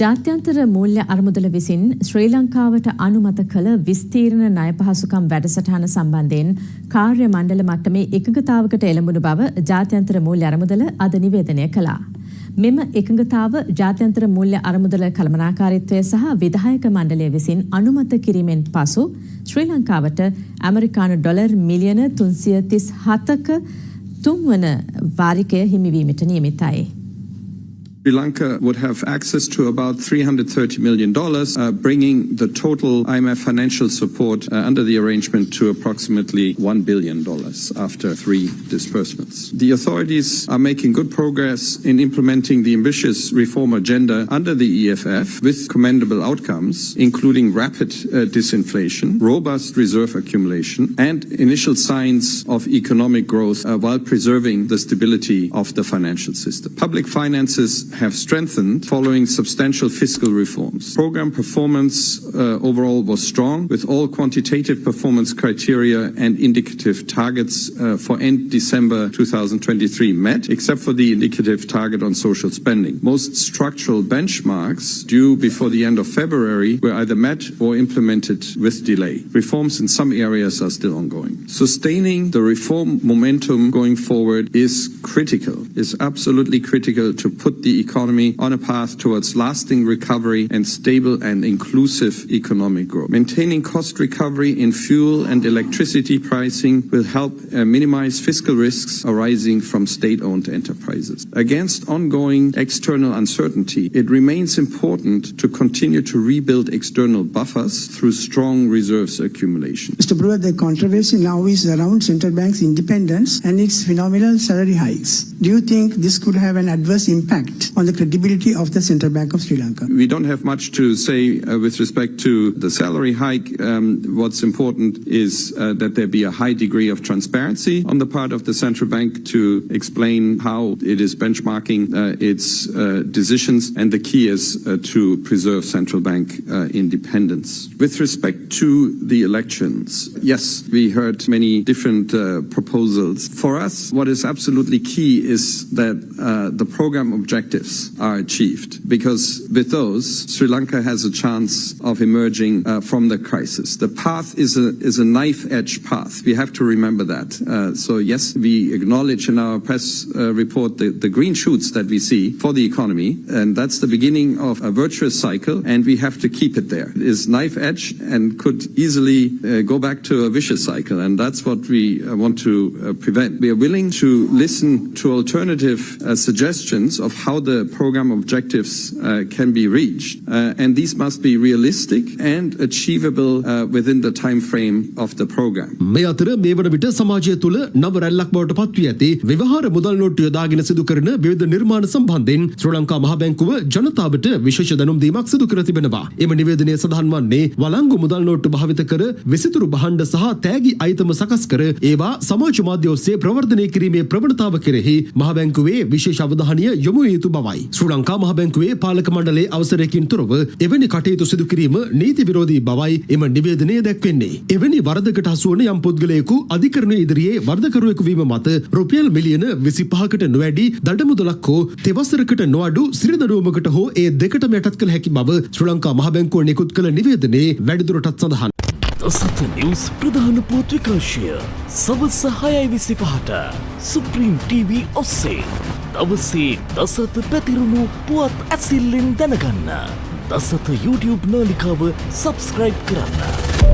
ජාත්‍යන්තර මූල්‍ය අරමුදල විසින් ශ්‍රී ලංකාවට අනුමත කළ විස්තීර්ණ ණය පහසුකම් වැඩසටහන සම්බන්ධයෙන් කාර්ය මණ්ඩල මට්ටමේ එකඟතාවකට එළඹුණු බව ජාත්‍යන්තර මූල්‍ය අරමුදල අද නිවේදනය කළා. මෙම එකඟතාව ජාත්‍යන්තර මූල්‍ය අරමුදල කළමනාකාරීත්වය සහ විධායක මණ්ඩලය විසින් අනුමත කිරීමෙන් පසු ශ්‍රී ලංකාවට ඇමරිකානු ඩොලර් මිලියන 337ක තුන්වන වාරිකය හිමිවීමට නියමිතයි. Sri Lanka would have access to about $330 million, bringing the total IMF financial support under the arrangement to approximately $1 billion after 3 disbursements. The authorities are making good progress in implementing the ambitious reform agenda under the EFF with commendable outcomes, including rapid disinflation, robust reserve accumulation, and initial signs of economic growth while preserving the stability of the financial system. Public finances have strengthened following substantial fiscal reforms. Program performance overall was strong, with all quantitative performance criteria and indicative targets for end December 2023 met, except for the indicative target on social spending. Most structural benchmarks due before the end of February were either met or implemented with delay. Reforms in some areas are still ongoing. Sustaining the reform momentum going forward is critical, is absolutely critical to put the economy on a path towards lasting recovery and stable and inclusive economic growth. Maintaining cost recovery in fuel and electricity pricing will help minimize fiscal risks arising from state-owned enterprises. Against ongoing external uncertainty, it remains important to continue to rebuild external buffers through strong reserves accumulation. Mr. Brewer, the controversy now is around central bank's independence and its phenomenal salary hikes. Do you think this could have an adverse impact on the credibility of the Central Bank of Sri Lanka? We don't have much to say with respect to the salary hike. What's important is that there be a high degree of transparency on the part of the Central Bank to explain how it is benchmarking its decisions, and the key is to preserve Central Bank independence. With respect to the elections, yes, we heard many different proposals. For us, what is absolutely key is that the program objectives are achieved, because with those, Sri Lanka has a chance of emerging from the crisis. The path is a knife-edge path. We have to remember that. So yes, we acknowledge in our press report the green shoots that we see for the economy, and that's the beginning of a virtuous cycle, and we have to keep it there. It is knife-edge and could easily go back to a vicious cycle, and that's what we want to prevent. We are willing to listen to alternative suggestions of how the program objectives can be reached, and these must be realistic and achievable within the time frame of the program. මේ අතර මේ වන විට සමාජය තුළ නව රැල්ලක් බවට පත්වී ඇති ව්‍යවහාර මුදල් නෝට්ටු යොදාගෙන සිදු කරන විවිධ නිර්මාණ සම්බන්ධයෙන් ශ්‍රී ලංකා මහ බැංකුව ජනතාවට විශේෂ දැනුම් දීමක් සිදු කර තිබෙනවා. එම නිවේදනයේ සඳහන් වන්නේ වළංගු මුදල් නෝට්ටු භාවිත කර විසිතුරු භාණ්ඩ සහ තෑගි අයිතම සකස් කර ඒවා සමාජ මාධ්‍ය ඔස්සේ ප්‍රවර්ධනය කිරීමේ ප්‍රවණතාව කෙරෙහි මහ බැංකුවේ විශේෂ අවධානය යොමු යුතු බවයි. ශ්‍රී ලංකා මහ බැංකුවේ පාලක මණ්ඩලයේ අවසරයකින් තොරව එවැනි කටයුතු සිදු කිරීම නීති විරෝධී බවයි එම නිවේදනයේ දැක්වෙන්නේ. එවැනි වරදකට හසු වන යම් පුද්ගලයෙකු අධිකරණයේ ඉදිරියේ වරදකරුවෙකු වීම මත රුපියල් මිලියන 25කට නොවැඩි දඩමුදලක් හෝ තෙවසරකට නොඅඩු සිරිදඬුවමකට හෝ ඒ දෙකටම යටත් කළ හැකි බව ශ්‍රී ලංකා මහ බැංකුව නිකුත් කළ නිවේදනයේ වැඩිදුරටත් සඳහන්. දසත නිවුස් ප්‍රධාන පුවත් විකාශය සවස් 6:25ට සුප්‍රීම් TV ඔස්සේ දවසේ දසත පැතිරුණු පුවත් ඇසිල්ලෙන් දැනගන්න. දසත YouTube නාලිකාව සබස්ක්‍රයිබ් කරන්න.